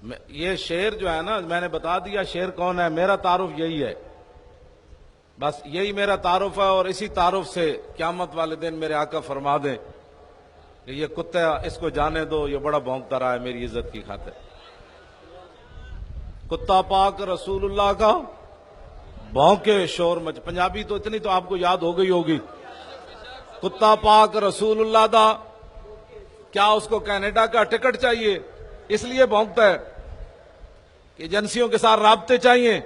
یہ شعر جو ہے نا، میں نے بتا دیا شعر کون ہے، میرا تعارف یہی ہے، بس یہی میرا تعارف ہے، اور اسی تعارف سے قیامت والے دن میرے آقا فرما دیں کہ یہ کتا اس کو جانے دو، یہ بڑا بھونکتا رہا ہے میری عزت کی خاطر۔ کتا پاک رسول اللہ کا بھونکے شور مچ، پنجابی تو اتنی تو آپ کو یاد ہو گئی ہوگی۔ کتا پاک رسول اللہ دا، کیا اس کو کینیڈا کا ٹکٹ چاہیے اس لیے بھونکتا ہے کہ ایجنسیوں کے ساتھ رابطے چاہیے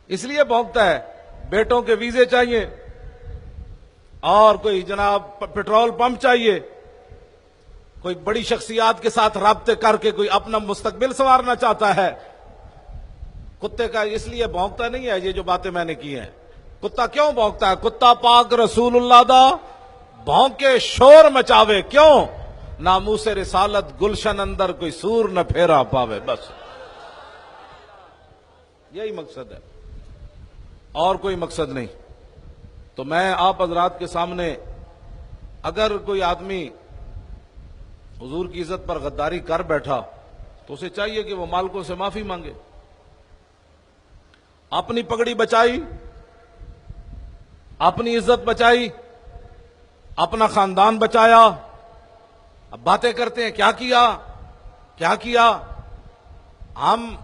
اس لیے بھونکتا ہے، بیٹوں کے ویزے چاہیے، اور کوئی جناب پیٹرول پمپ چاہیے، کوئی بڑی شخصیات کے ساتھ رابطے کر کے کوئی اپنا مستقبل سنوارنا چاہتا ہے۔ کتے کا اس لیے بھونکتا نہیں ہے یہ جو باتیں میں نے کی ہیں۔ کتا کیوں بھونکتا ہے؟ کتا پاک رسول اللہ دا بھونکے شور مچاوے، کیوں؟ ناموس رسالت گلشن اندر کوئی سور نہ پھیرا پاوے، بس یہی مقصد ہے، اور کوئی مقصد نہیں۔ تو میں آپ حضرات کے سامنے، اگر کوئی آدمی حضور کی عزت پر غداری کر بیٹھا تو اسے چاہیے کہ وہ مالکوں سے معافی مانگے۔ اپنی پگڑی بچائی، اپنی عزت بچائی، اپنا خاندان بچایا، اب باتیں کرتے ہیں کیا کیا۔ ہم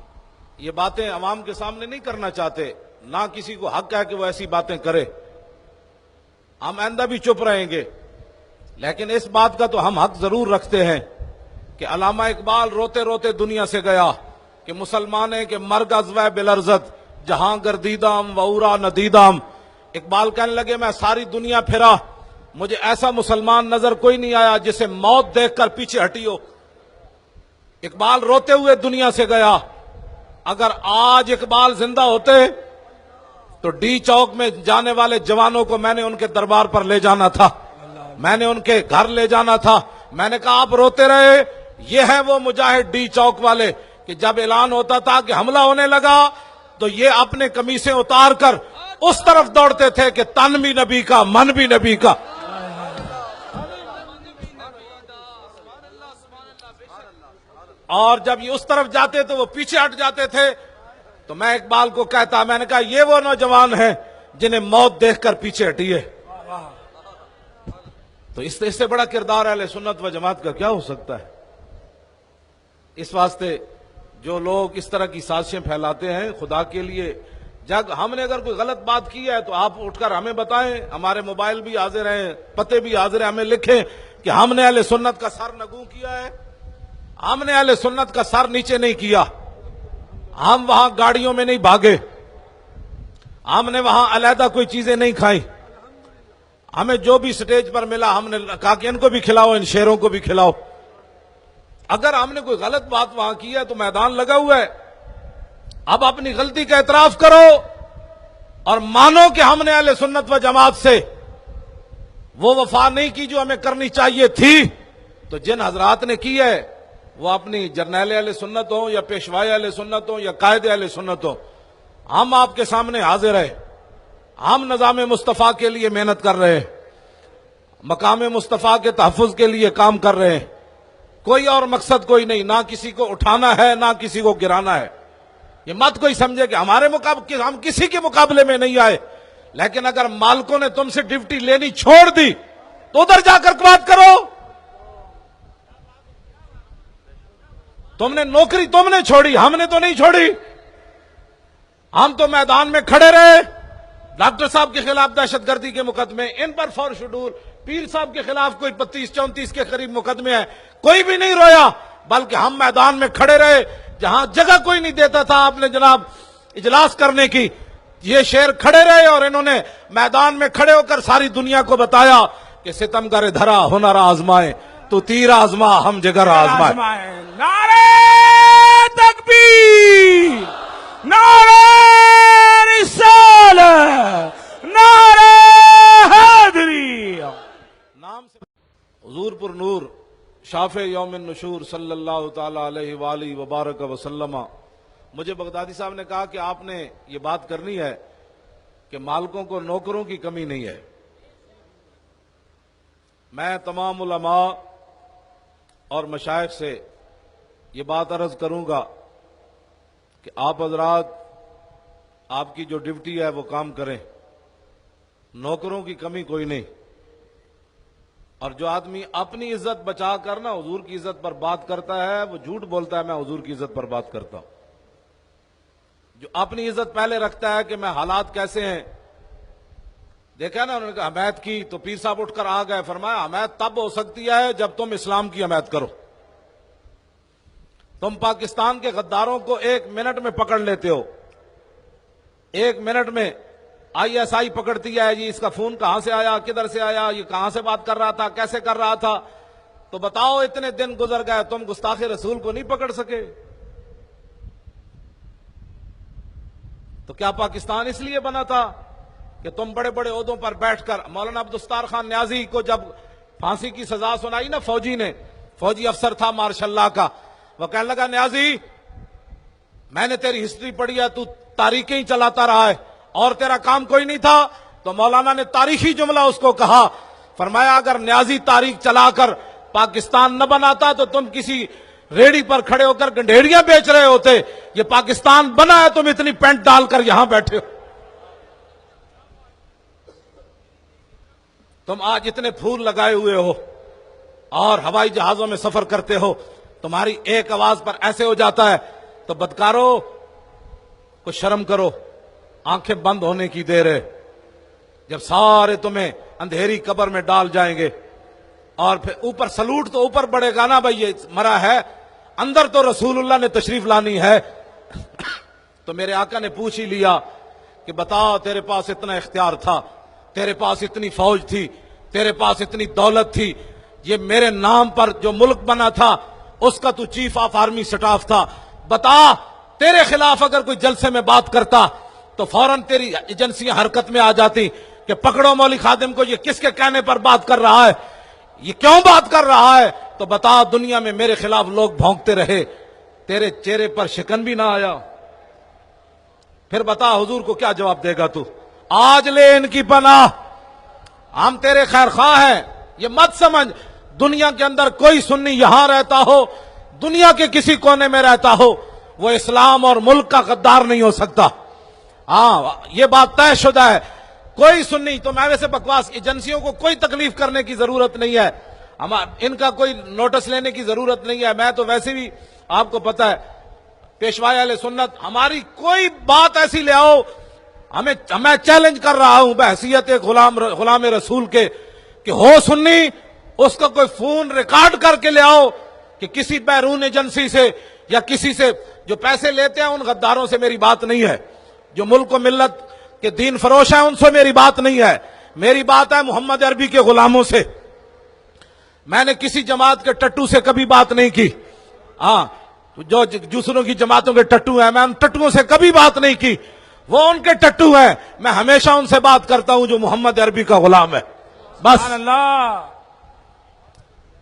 یہ باتیں عوام کے سامنے نہیں کرنا چاہتے، نہ کسی کو حق ہے کہ وہ ایسی باتیں کرے، ہم آئندہ بھی چپ رہیں گے، لیکن اس بات کا تو ہم حق ضرور رکھتے ہیں کہ علامہ اقبال روتے روتے دنیا سے گیا کہ مسلمان ہے کہ مرگ ازوہ بلرزت جہاں گردیدام وورا ندیدام۔ اقبال کہنے لگے میں ساری دنیا پھرا، مجھے ایسا مسلمان نظر کوئی نہیں آیا جسے موت دیکھ کر پیچھے ہٹی ہو۔ اقبال روتے ہوئے دنیا سے گیا۔ اگر آج اقبال زندہ ہوتے تو ڈی چوک میں جانے والے جوانوں کو میں نے ان کے دربار پر لے جانا تھا، میں نے ان کے گھر لے جانا تھا۔ میں نے کہا آپ روتے رہے، یہ ہیں وہ مجاہد ڈی چوک والے کہ جب اعلان ہوتا تھا کہ حملہ ہونے لگا تو یہ اپنے قمیصیں اتار کر اس طرف دوڑتے تھے کہ تن بھی نبی کا من بھی نبی کا۔ اور جب یہ اس طرف جاتے تو وہ پیچھے ہٹ جاتے تھے۔ تو میں اقبال کو کہتا، میں نے کہا یہ وہ نوجوان ہیں جنہیں موت دیکھ کر پیچھے ہٹی ہے۔ تو اس سے بڑا کردار اہل سنت و جماعت کا کیا ہو سکتا ہے؟ اس واسطے جو لوگ اس طرح کی سازشیں پھیلاتے ہیں، خدا کے لیے جب ہم نے اگر کوئی غلط بات کی ہے تو آپ اٹھ کر ہمیں بتائیں، ہمارے موبائل بھی حاضر ہیں، پتے بھی حاضر ہیں، ہمیں لکھیں کہ ہم نے اہل سنت کا سر نگوں کیا ہے، ہم نے اہل سنت کا سر نیچے نہیں کیا، ہم وہاں گاڑیوں میں نہیں بھاگے، ہم نے وہاں علیحدہ کوئی چیزیں نہیں کھائیں، ہمیں جو بھی سٹیج پر ملا ہم نے کہا کہ ان کو بھی کھلاؤ، ان شیروں کو بھی کھلاؤ۔ اگر ہم نے کوئی غلط بات وہاں کی ہے تو میدان لگا ہوا ہے، اب اپنی غلطی کا اعتراف کرو اور مانو کہ ہم نے اہل سنت و جماعت سے وہ وفا نہیں کی جو ہمیں کرنی چاہیے تھی۔ تو جن حضرات نے کی ہے وہ اپنی جرنیل اہل سنت ہوں یا پیشوائے اہل سنت ہوں یا قائد اہل سنت ہوں، ہم آپ کے سامنے حاضر ہیں، ہم نظام مصطفیٰ کے لیے محنت کر رہے ہیں، مقام مصطفیٰ کے تحفظ کے لیے کام کر رہے ہیں، کوئی اور مقصد کوئی نہیں، نہ کسی کو اٹھانا ہے نہ کسی کو گرانا ہے۔ یہ مت کوئی سمجھے کہ ہم کسی کے مقابلے میں نہیں آئے، لیکن اگر مالکوں نے تم سے ڈیوٹی لینی چھوڑ دی تو ادھر جا کر بات کرو۔ تم نے نوکری تم نے چھوڑی، ہم نے تو نہیں چھوڑی، ہم تو میدان میں کھڑے رہے۔ ڈاکٹر صاحب کے خلاف دہشت گردی کے مقدمے، ان پر فور شیڈول، پیر صاحب کے خلاف کوئی 32-34 کے قریب مقدمے ہیں، کوئی بھی نہیں رویا، بلکہ ہم میدان میں کھڑے رہے۔ جہاں جگہ کوئی نہیں دیتا تھا آپ نے جناب اجلاس کرنے کی، یہ شیر کھڑے رہے اور انہوں نے میدان میں کھڑے ہو کر ساری دنیا کو بتایا کہ ستم گر دھرا ہنر آزمائے تو تیر آزما ہم جگر آزمائے۔ نعرہ تکبیر، نعرہ رسالت، نعرہ حیدری۔ نام سے حضور پر نور شافع یوم النشور صلی اللہ تعالی علیہ وآلہ وبارک وسلم۔ مجھے بغدادی صاحب نے کہا کہ آپ نے یہ بات کرنی ہے کہ مالکوں کو نوکروں کی کمی نہیں ہے۔ میں تمام علماء اور مشائخ سے یہ بات عرض کروں گا کہ آپ حضرات آپ کی جو ڈیوٹی ہے وہ کام کریں، نوکروں کی کمی کوئی نہیں، اور جو آدمی اپنی عزت بچا کر نا حضور کی عزت پر بات کرتا ہے وہ جھوٹ بولتا ہے میں حضور کی عزت پر بات کرتا ہوں۔ جو اپنی عزت پہلے رکھتا ہے کہ میں حالات کیسے ہیں، دیکھا نا انہوں نے کہا حمایت کی تو پیر صاحب اٹھ کر آ گئے، فرمایا حمایت تب ہو سکتی ہے جب تم اسلام کی حمایت کرو۔ تم پاکستان کے غداروں کو 1 منٹ میں پکڑ لیتے ہو، 1 منٹ میں آئی ایس آئی پکڑتی ہے، جی اس کا فون کہاں سے آیا، کدھر سے آیا، یہ کہاں سے بات کر رہا تھا، کیسے کر رہا تھا، تو بتاؤ اتنے دن گزر گئے تم گستاخ رسول کو نہیں پکڑ سکے؟ تو کیا پاکستان اس لیے بنا تھا کہ تم بڑے بڑے عہدوں پر بیٹھ کر؟ مولانا عبدالستار خان نیازی کو جب پھانسی کی سزا سنائی نا فوجی نے، فوجی افسر تھا مارشل اللہ کا، وہ کہنے لگا نیازی میں نے تیری ہسٹری پڑھی ہے، تو تاریخیں ہی چلاتا رہا ہے اور تیرا کام کوئی نہیں تھا۔ تو مولانا نے تاریخی جملہ اس کو کہا، فرمایا اگر نیازی تاریخ چلا کر پاکستان نہ بناتا تو تم کسی ریڑی پر کھڑے ہو کر گنڈھیڑیاں بیچ رہے ہوتے، یہ پاکستان بنا ہے تم اتنی پینٹ ڈال کر یہاں بیٹھے ہو۔ تم آج اتنے پھول لگائے ہوئے ہو اور ہوائی جہازوں میں سفر کرتے ہو، تمہاری ایک آواز پر ایسے ہو جاتا ہے، تو بدکارو کچھ شرم کرو، آنکھیں بند ہونے کی دیر ہے، جب سارے تمہیں اندھیری قبر میں ڈال جائیں گے، اور پھر اوپر سلوٹ تو اوپر بڑھے گا نا بھائی یہ مرا ہے، اندر تو رسول اللہ نے تشریف لانی ہے۔ تو میرے آقا نے پوچھ ہی لیا کہ بتا تیرے پاس اتنا اختیار تھا، تیرے پاس اتنی فوج تھی، تیرے پاس اتنی دولت تھی، یہ میرے نام پر جو ملک بنا تھا اس کا تو چیف آف آرمی سٹاف تھا، بتا تیرے خلاف اگر کوئی جلسے میں بات کرتا تو فوراً تیری ایجنسیاں حرکت میں آ جاتی کہ پکڑو مولوی خادم کو، یہ کس کے کہنے پر بات کر رہا ہے، یہ کیوں بات کر رہا ہے؟ تو بتا دنیا میں میرے خلاف لوگ بھونکتے رہے، تیرے چہرے پر شکن بھی نہ آیا، پھر بتا حضور کو کیا جواب دے گا تو؟ آج لے ان کی پناہ، ہم تیرے خیر خواہ ہیں، یہ مت سمجھ دنیا کے اندر کوئی سنی یہاں رہتا ہو، دنیا کے کسی کونے میں رہتا ہو، وہ اسلام اور ملک کا غدار نہیں ہو سکتا۔ ہاں یہ بات طے شدہ ہے، کوئی سنی، تو میں ویسے بکواس، ایجنسیوں کو کوئی تکلیف کرنے کی ضرورت نہیں ہے، ان کا کوئی نوٹس لینے کی ضرورت نہیں ہے، میں تو ویسے بھی آپ کو پتا ہے پیشوائے اہل سنت، ہماری کوئی بات ایسی لے آؤ، میں چیلنج کر رہا ہوں بحیثیت ایک غلام رسول کے کہ ہو سنی، اس کا کوئی فون ریکارڈ کر کے لے آؤ کہ کسی بیرون ایجنسی سے یا کسی سے جو پیسے لیتے ہیں ان غداروں سے میری بات نہیں ہے، جو ملک و ملت کے دین فروش ہیں ان سے میری بات نہیں ہے، میری بات ہے محمد عربی کے غلاموں سے۔ میں نے کسی جماعت کے ٹٹو سے کبھی بات نہیں کی، ہاں جو دوسروں کی جماعتوں کے ٹٹو ہیں میں ان ٹٹوؤں سے کبھی بات نہیں کی، وہ ان کے ٹٹو ہیں، میں ہمیشہ ان سے بات کرتا ہوں جو محمد عربی کا غلام ہے، بس۔ سبحان اللہ۔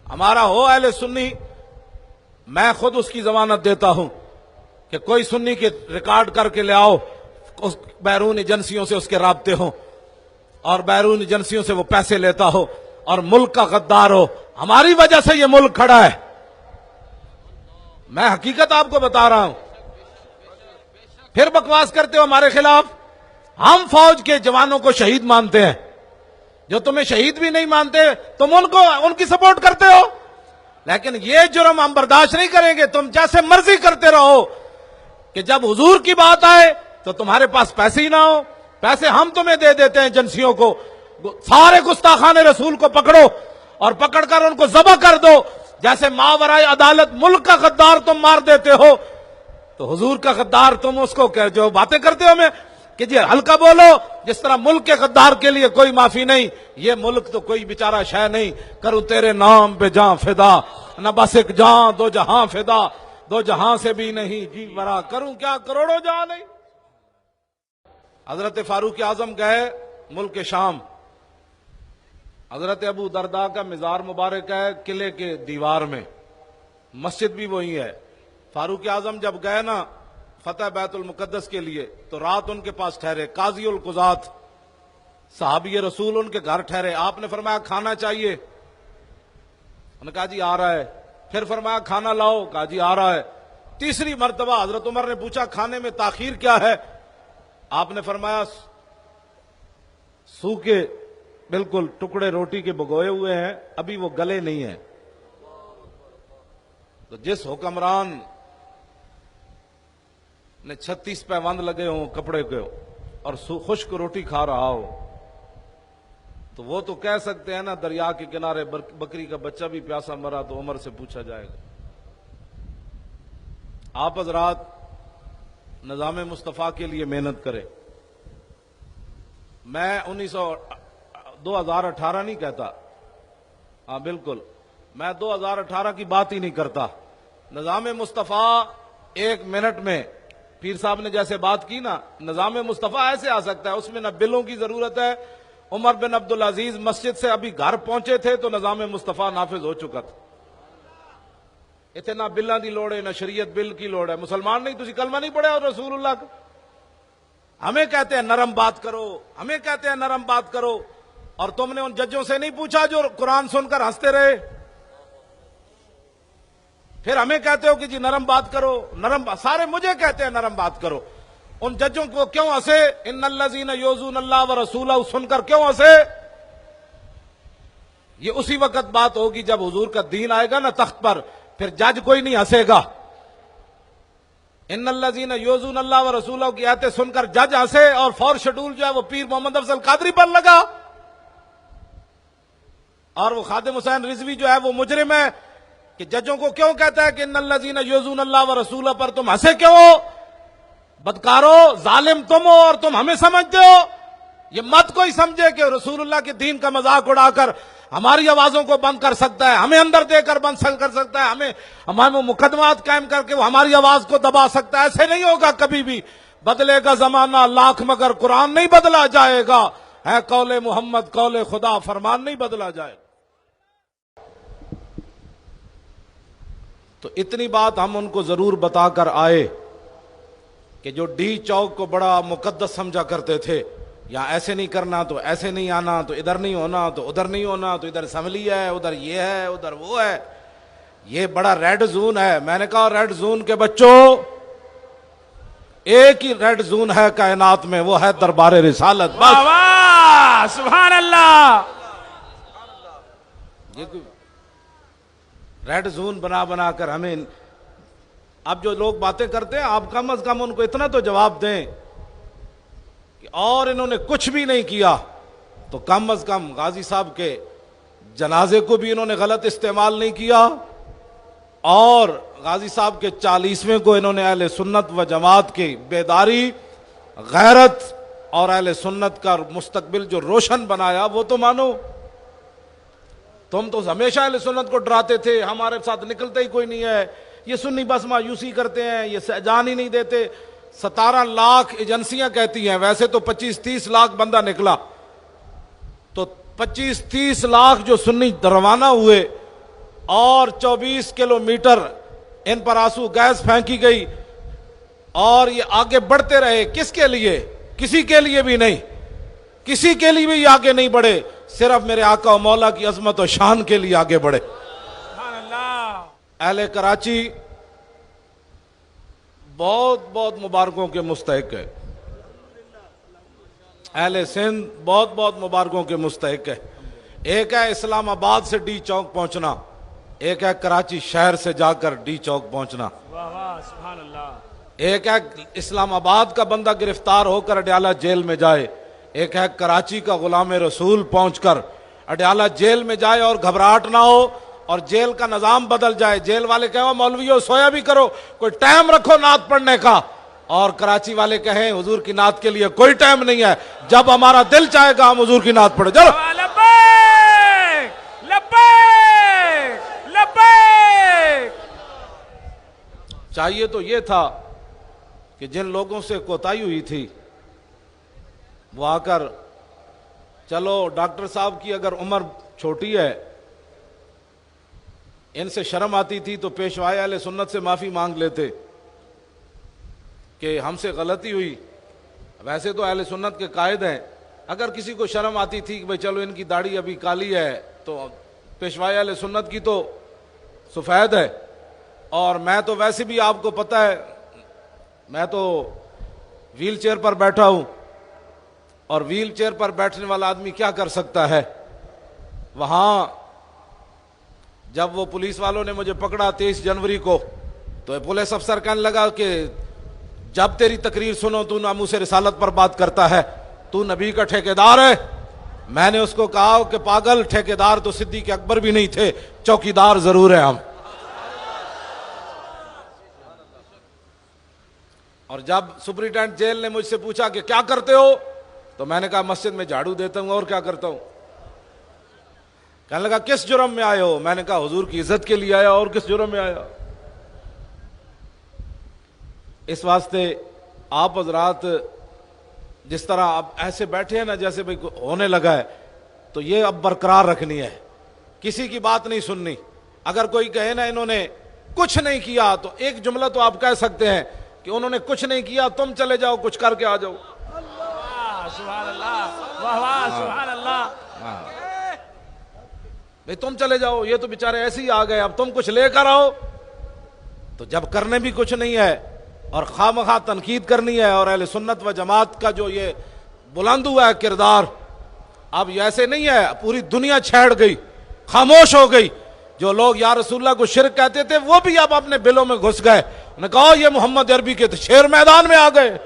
ہمارا ہو اہل سنی، میں خود اس کی ضمانت دیتا ہوں کہ کوئی سنی کے ریکارڈ کر کے لے آؤ، اس بیرون ایجنسیوں سے اس کے رابطے ہوں اور بیرون ایجنسیوں سے وہ پیسے لیتا ہو اور ملک کا غدار ہو، ہماری وجہ سے یہ ملک کھڑا ہے، میں حقیقت آپ کو بتا رہا ہوں۔ پھر بکواس کرتے ہو ہمارے خلاف، ہم فوج کے جوانوں کو شہید مانتے ہیں، جو تمہیں شہید بھی نہیں مانتے تم ان کی سپورٹ کرتے ہو، لیکن یہ جرم ہم برداشت نہیں کریں گے، تم جیسے مرضی کرتے رہو کہ جب حضور کی بات آئے تو تمہارے پاس پیسے ہی نہ ہو، پیسے ہم تمہیں دے دیتے ہیں ایجنسیوں کو، سارے گستاخان رسول کو پکڑو اور پکڑ کر ان کو ذبح کر دو، جیسے ماورائے عدالت ملک کا غدار تم مار دیتے ہو، تو حضور کا غدار تم اس کو جو باتیں کرتے ہو میں کہ جی ہلکا بولو، جس طرح ملک کے غدار کے لیے کوئی معافی نہیں، یہ ملک تو کوئی بیچارہ شے نہیں، کروں تیرے نام پہ جاں فدا، نہ بس ایک جاں دو جہاں فدا، دو جہاں سے بھی نہیں جی برا، کروں کیا کروڑوں جہاں نہیں۔ حضرت فاروق اعظم گئے ملک شام، حضرت ابو درداء کا مزار مبارک ہے قلعے کے دیوار میں، مسجد بھی وہی ہے۔ فاروق اعظم جب گئے نا فتح بیت المقدس کے لیے تو رات ان کے پاس ٹھہرے، قاضی القضات صحابی رسول ان کے گھر ٹھہرے، آپ نے فرمایا کھانا چاہیے، انہوں نے کہا جی آ رہا ہے، پھر فرمایا کھانا لاؤ، کہا جی آ رہا ہے۔ تیسری مرتبہ حضرت عمر نے پوچھا کھانے میں تاخیر کیا ہے؟ آپ نے فرمایا سوکھے بالکل ٹکڑے روٹی کے بگوئے ہوئے ہیں، ابھی وہ گلے نہیں ہیں۔ تو جس حکمران نے 36 پیوند لگے ہوں کپڑے کے اور خشک روٹی کھا رہا ہو، تو وہ تو کہہ سکتے ہیں نا دریا کے کنارے بکری کا بچہ بھی پیاسا مرا تو عمر سے پوچھا جائے گا۔ آپ حضرات نظام مصطفیٰ کے لیے محنت کریں۔ میں 2018 نہیں کہتا، ہاں بالکل میں 2018 کی بات ہی نہیں کرتا۔ نظام مصطفیٰ 1 منٹ میں پیر صاحب نے جیسے بات کی نا، نظام مصطفیٰ ایسے آ سکتا ہے، اس میں نہ بلوں کی ضرورت ہے۔ عمر بن عبدالعزیز مسجد سے ابھی گھر پہنچے تھے تو نظام مصطفیٰ نافذ ہو چکا تھا۔ اتنا بلاں دی لوڑ ہے، نہ شریعت بل کی لوڑ ہے۔ مسلمان نہیں، تسی کلمہ نہیں پڑھا اور رسول اللہ کا؟ ہمیں کہتے ہیں نرم بات کرو، ہمیں کہتے ہیں نرم بات کرو، اور تم نے ان ججوں سے نہیں پوچھا جو قرآن سن کر ہنستے رہے؟ پھر ہمیں کہتے ہو کہ جی نرم بات کرو، سارے مجھے کہتے ہیں نرم بات کرو۔ ان ججوں کو کیوں ہنسے؟ ان الذین یؤذون اللہ ورسولہ سن کر کیوں ہنسے؟ یہ اسی وقت بات ہوگی جب حضور کا دین آئے گا نا تخت پر، پھر جج کوئی نہیں ہنسے گا۔ ان الذین یؤذون اللہ ورسولہ کی آیتیں سن کر جج ہنسے اور فور شیڈول جو ہے وہ پیر محمد افضل قادری پر لگا، اور وہ خادم حسین رضوی جو ہے وہ مجرم ہے کہ ججوں کو کیوں کہتا ہے کہ ان الذین یؤذون اللہ ورسولہ پر تم ہنسے کیوں ہو؟ بدکارو، ظالم تم ہو اور تم ہمیں سمجھتے ہو۔ یہ مت کوئی سمجھے کہ رسول اللہ کے دین کا مذاق اڑا کر ہماری آوازوں کو بند کر سکتا ہے، ہمیں اندر دے کر بند کر سکتا ہے، ہمیں مقدمات قائم کر کے وہ ہماری آواز کو دبا سکتا ہے۔ ایسے نہیں ہوگا کبھی بھی۔ بدلے گا زمانہ لاکھ مگر قرآن نہیں بدلا جائے گا، ہے قول محمد قول خدا، فرمان نہیں بدلا جائے گا۔ تو اتنی بات ہم ان کو ضرور بتا کر آئے کہ جو ڈی چوک کو بڑا مقدس سمجھا کرتے تھے، یا ایسے نہیں کرنا تو ایسے نہیں آنا، تو ادھر نہیں ہونا تو ادھر نہیں ہونا، تو ادھر اسمبلی ہے، ادھر یہ ہے، ادھر وہ ہے، یہ بڑا ریڈ زون ہے۔ میں نے کہا ریڈ زون کے بچوں، ایک ہی ریڈ زون ہے کائنات میں، وہ ہے دربار رسالت، بس۔ واہ واہ، سبحان اللہ۔ یہ کوئی ریڈ زون بنا کر ہمیں، اب جو لوگ باتیں کرتے ہیں آپ کم از کم ان کو اتنا تو جواب دیں کہ اور انہوں نے کچھ بھی نہیں کیا تو کم از کم غازی صاحب کے جنازے کو بھی انہوں نے غلط استعمال نہیں کیا، اور غازی صاحب کے 40ویں کو انہوں نے اہل سنت و جماعت کی بیداری، غیرت اور اہل سنت کا مستقبل جو روشن بنایا وہ تو مانو۔ تم تو ہمیشہ اہل سنت کو ڈراتے تھے، ہمارے ساتھ نکلتا ہی کوئی نہیں ہے، یہ سنی بس مایوسی کرتے ہیں، یہ جان ہی نہیں دیتے۔ 17 لاکھ ایجنسیاں کہتی ہیں، ویسے تو 25-30 لاکھ بندہ نکلا، تو 25-30 لاکھ جو سنی روانہ ہوئے اور 24 کلومیٹر ان پر آنسو گیس پھینکی گئی، اور یہ آگے بڑھتے رہے، کس کے لیے؟ کسی کے لیے بھی نہیں، کسی کے لیے بھی آگے نہیں بڑھے، صرف میرے آقا و مولا کی عظمت و شان کے لیے آگے بڑھے۔ سبحان اللہ۔ اہل کراچی بہت بہت مبارکوں کے مستحق ہے، اہل سندھ بہت بہت مبارکوں کے مستحق ہے۔ ایک ہے اسلام آباد سے ڈی چوک پہنچنا، ایک ہے کراچی شہر سے جا کر ڈی چوک پہنچنا، واہ واہ، سبحان اللہ۔ ایک ہے اسلام آباد کا بندہ گرفتار ہو کر اڈیالہ جیل میں جائے، ایک ہے کراچی کا غلام رسول پہنچ کر اڈیالہ جیل میں جائے اور گھبراہٹ نہ ہو اور جیل کا نظام بدل جائے، جیل والے کہیں مولویوں سویا بھی کرو، کوئی ٹائم رکھو نعت پڑھنے کا، اور کراچی والے کہیں حضور کی نعت کے لیے کوئی ٹائم نہیں ہے، جب ہمارا دل چاہے گا ہم حضور کی نعت پڑھیں۔ چلو لبیک لبیک لبیک۔ چاہیے تو یہ تھا کہ جن لوگوں سے کوتاہی ہوئی تھی وہ آ کر، چلو ڈاکٹر صاحب کی اگر عمر چھوٹی ہے، ان سے شرم آتی تھی تو پیشوائے اہل سنت سے معافی مانگ لیتے کہ ہم سے غلطی ہوئی۔ ویسے تو اہل سنت کے قائد ہیں، اگر کسی کو شرم آتی تھی کہ بھئی چلو ان کی داڑھی ابھی کالی ہے تو پیشوائے اہل سنت کی تو سفید ہے، اور میں تو ویسے بھی آپ کو پتہ ہے میں تو ویل چیئر پر بیٹھا ہوں، اور ویل چیئر پر بیٹھنے والا آدمی کیا کر سکتا ہے؟ وہاں جب وہ پولیس والوں نے مجھے پکڑا 23 جنوری کو، تو پولیس افسر کہنے لگا کہ جب تیری تقریر سنو تو ناموس رسالت پر بات کرتا ہے، تو نبی کا ٹھیکیدار ہے؟ میں نے اس کو کہا کہ پاگل، ٹھیکیدار تو صدیق اکبر بھی نہیں تھے، چوکیدار ضرور ہیں ہم۔ اور جب سپرنٹینڈنٹ جیل نے مجھ سے پوچھا کہ کیا کرتے ہو، تو میں نے کہا مسجد میں جھاڑو دیتا ہوں، اور کیا کرتا ہوں؟ کہنے لگا کس جرم میں آئے ہو؟ میں نے کہا حضور کی عزت کے لیے آیا، اور کس جرم میں آیا؟ اس واسطے آپ حضرات جس طرح اب ایسے بیٹھے ہیں نا جیسے بھئی ہونے لگا ہے، تو یہ اب برقرار رکھنی ہے، کسی کی بات نہیں سننی۔ اگر کوئی کہے نا انہوں نے کچھ نہیں کیا، تو ایک جملہ تو آپ کہہ سکتے ہیں کہ انہوں نے کچھ نہیں کیا، تم چلے جاؤ کچھ کر کے آ جاؤ۔ واہ سبحان اللہ، واہ واہ سبحان اللہ۔ بھئی تم چلے جاؤ، یہ تو بیچارے ایسے ہی آ گئے، اب تم کچھ لے کر آؤ۔ تو جب کرنے بھی کچھ نہیں ہے اور خواہ تنقید کرنی ہے، اور اہل سنت و جماعت کا جو یہ بلند ہوا ہے کردار، اب یہ ایسے نہیں ہے، پوری دنیا چھیڑ گئی، خاموش ہو گئی۔ جو لوگ یا رسول اللہ کو شرک کہتے تھے، وہ بھی اب اپنے بلوں میں گھس گئے، انہوں نے کہا یہ محمد عربی کے شیر میدان میں آ گئے۔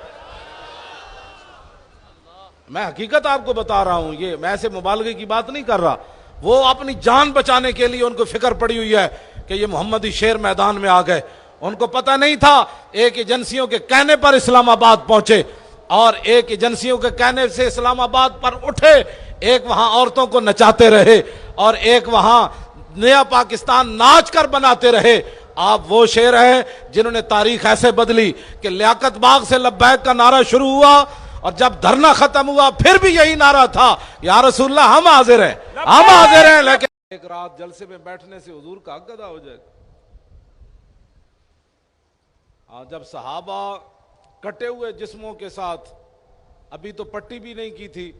میں حقیقت آپ کو بتا رہا ہوں، یہ میں ایسے مبالغے کی بات نہیں کر رہا۔ وہ اپنی جان بچانے کے لیے ان کو فکر پڑی ہوئی ہے کہ یہ محمدی شیر میدان میں آ گئے۔ ان کو پتہ نہیں تھا ایک ایجنسیوں کے کہنے پر اسلام آباد پہنچے، اور ایک ایجنسیوں کے کہنے سے اسلام آباد پر اٹھے، ایک وہاں عورتوں کو نچاتے رہے، اور ایک وہاں نیا پاکستان ناچ کر بناتے رہے۔ آپ وہ شیر ہیں جنہوں نے تاریخ ایسے بدلی کہ لیاقت باغ سے لبیک کا نعرہ شروع ہوا، اور جب دھرنا ختم ہوا پھر بھی یہی نعرہ تھا، یا رسول اللہ ہم حاضر ہیں، ہم حاضر ہیں۔ لیکن ایک رات جلسے میں بیٹھنے سے حضور کا حق ادا ہو جائے گا۔ جب صحابہ کٹے ہوئے جسموں کے ساتھ، ابھی تو پٹی بھی نہیں کی تھی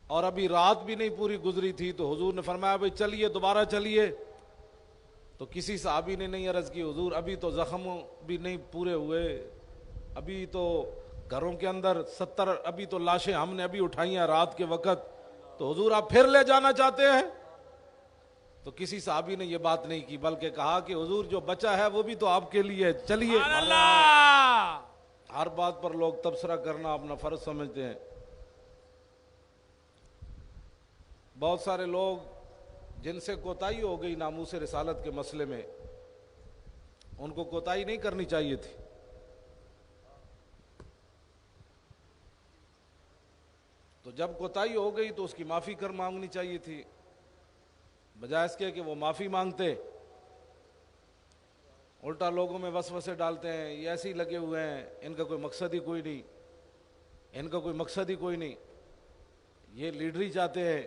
اور ابھی رات بھی نہیں پوری گزری تھی، تو حضور نے فرمایا بھئی چلیے دوبارہ چلیے۔ تو کسی صحابی نے نہیں عرض کی حضور ابھی تو زخم بھی نہیں پورے ہوئے، ابھی تو گھروں کے اندر 70 ابھی تو لاشیں ہم نے ابھی اٹھائی ہیں رات کے وقت، تو حضور آپ پھر لے جانا چاہتے ہیں؟ تو کسی صحابی نے یہ بات نہیں کی، بلکہ کہا کہ حضور جو بچا ہے وہ بھی تو آپ کے لیے، چلیے۔ ہر بات پر لوگ تبصرہ کرنا اپنا فرض سمجھتے ہیں۔ بہت سارے لوگ جن سے کوتاہی ہو گئی ناموس رسالت کے مسئلے میں، ان کو کوتاہی نہیں کرنی چاہیے تھی۔ تو جب کوتاہی ہو گئی تو اس کی معافی کر مانگنی چاہیے تھی، بجائے اس کے کہ وہ معافی مانگتے، الٹا لوگوں میں وسوسے ڈالتے ہیں، یہ ایسے ہی لگے ہوئے ہیں، ان کا کوئی مقصد ہی کوئی نہیں، ان کا کوئی مقصد ہی کوئی نہیں، یہ لیڈری چاہتے ہیں،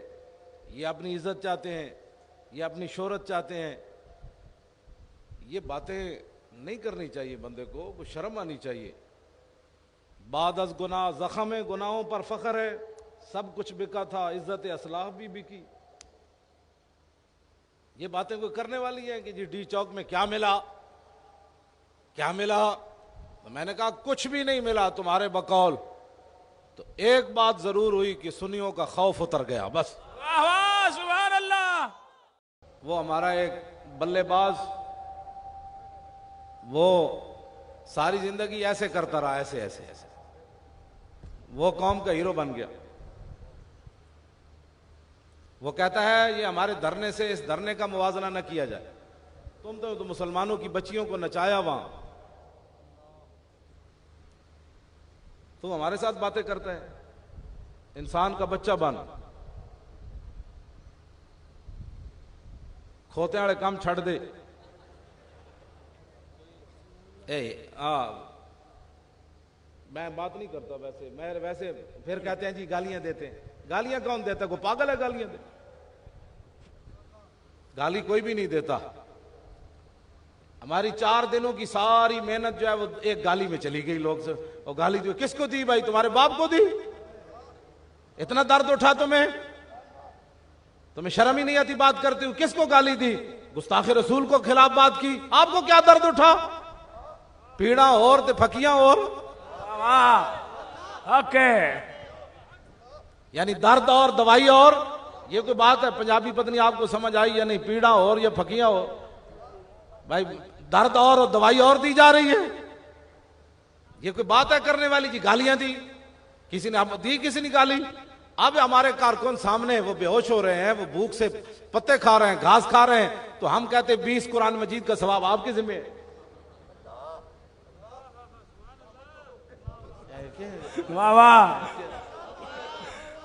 یہ اپنی عزت چاہتے ہیں، یہ اپنی شہرت چاہتے ہیں۔ یہ باتیں نہیں کرنی چاہیے، بندے کو کوئی شرم آنی چاہیے۔ بعد از گناہ زخم گناہوں پر فخر ہے، سب کچھ بکا تھا، عزت اسلاف بھی بکی۔ یہ باتیں کوئی کرنے والی ہیں کہ جی ڈی چوک میں کیا ملا، کیا ملا؟ تو میں نے کہا کچھ بھی نہیں ملا تمہارے بقول، تو ایک بات ضرور ہوئی کہ سنیوں کا خوف اتر گیا، بس۔ واہ واہ سبحان اللہ۔ وہ ہمارا ایک بلے باز، وہ ساری زندگی ایسے کرتا رہا، ایسے ایسے ایسے، وہ قوم کا ہیرو بن گیا۔ وہ کہتا ہے یہ ہمارے دھرنے سے اس دھرنے کا موازنہ نہ کیا جائے، تم تو مسلمانوں کی بچیوں کو نچایا وہاں، تم ہمارے ساتھ باتیں کرتا ہے، انسان کا بچہ بن، کھوتے والے کام چھڑ دے۔ میں بات نہیں کرتا ویسے، میں ویسے پھر کہتے ہیں جی گالیاں دیتے ہیں، گالیاں کون دیتا ہے؟ کوئی پاگل ہے گالیاں دے؟ گالی کوئی بھی نہیں دیتا۔ ہماری 4 دنوں کی ساری محنت جو ہے وہ ایک گالی میں چلی گئی لوگ سے۔ اور گالی جو کس کو دی بھائی؟ تمہارے باپ کو دی؟ اتنا درد اٹھا تمہیں؟ تمہیں شرم ہی نہیں آتی بات کرتے ہو؟ کس کو گالی دی؟ گستاخ رسول کو خلاف بات کی، آپ کو کیا درد اٹھا؟ پیڑا اور تے پھکیاں اور، اوکے، یعنی درد اور دوائی اور، یہ کوئی بات ہے؟ پنجابی پتنی آپ کو سمجھ آئی یا نہیں؟ پیڑا اور یا پھکیاں اور؟ بھائی درد اور دوائی اور دی جا رہی ہے، یہ کوئی بات ہے کرنے والی؟ جی گالیاں دی، کسی نے دی، کسی نے گالی؟ اب ہمارے کارکن سامنے وہ بے ہوش ہو رہے ہیں، وہ بھوک سے پتے کھا رہے ہیں، گھاس کھا رہے ہیں، تو ہم کہتے 20 قرآن مجید کا ثواب آپ کے ذمہ ہے۔ واہ واہ،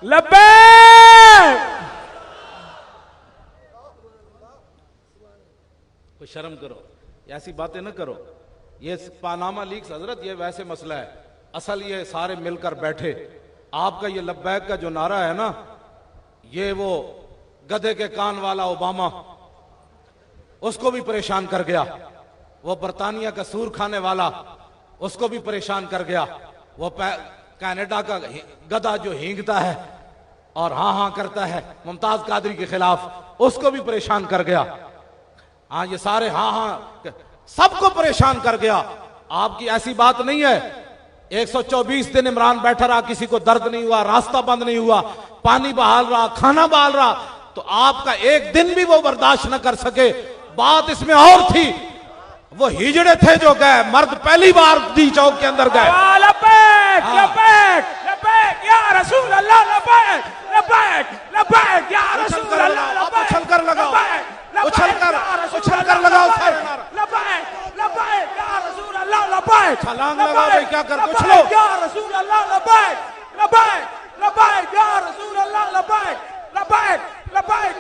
لبیک، کوئی شرم کرو، ایسی باتیں نہ کرو۔ یہ پاناما لیکس حضرت یہ ویسے مسئلہ ہے، اصل یہ سارے مل کر بیٹھے، آپ کا یہ لبیک کا جو نعرہ ہے نا، یہ وہ گدھے کے کان والا اوباما اس کو بھی پریشان کر گیا، وہ برطانیہ کا سور کھانے والا اس کو بھی پریشان کر گیا، وہ کینیڈا کا گدھا جو ہینگتا ہے اور ہاں ہاں کرتا ہے ممتاز قادری کے خلاف، اس کو بھی پریشان کر گیا۔ ہاں یہ سارے ہاں ہاں سب کو پریشان کر گیا۔ آپ کی ایسی بات نہیں ہے 124 دن عمران بیٹھا رہا، کسی کو درد نہیں ہوا، راستہ بند نہیں ہوا، پانی بحال رہا، کھانا بحال رہا، تو آپ کا ایک دن بھی وہ برداشت نہ کر سکے۔ بات اس میں اور تھی، وہ ہجڑے تھے جو گئے، مرد پہلی بار دی چوک کے اندر گئے۔ لبیک لبیک لبیک یا رسول اللہ، لبیک لبیک لبیک یا رسول اللہ، لبیک، اچھل کر لگاؤ، اچھل کر لگاؤ سارے نعرہ، لبیک لبیک یا رسول اللہ، لبیک، چھلانگ لگاؤ بھائی، کیا کر کچھ لو، یا رسول اللہ، لبیک لبیک لبیک یا رسول اللہ، لبیک لبیک لبیک،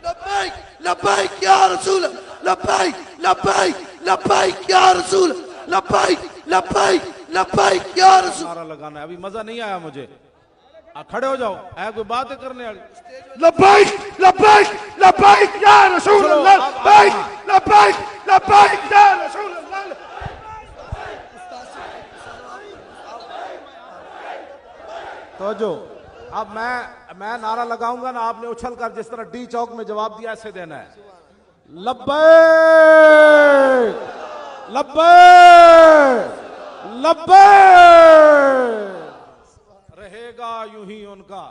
لبیک لبیک یا رسول لبیک لبیک لبیک یا رسول لبیک لبیک لبیک یا رسول۔ نعرہ لگانا ہے، ابھی مزہ نہیں آیا مجھے، کھڑے ہو جاؤ، ہے کوئی بات ہے کرنے والی؟ لبیک لبیک لبیک یا رسول اللہ، لبیک لبیک لبیک یا رسول اللہ۔ توجہ، اب میں نعرہ لگاؤں گا نا، آپ نے اچھل کر جس طرح ڈی چوک میں جواب دیا ایسے دینا ہے، لبیک لبیک لبیک، رہے گا یوں ہی ان کا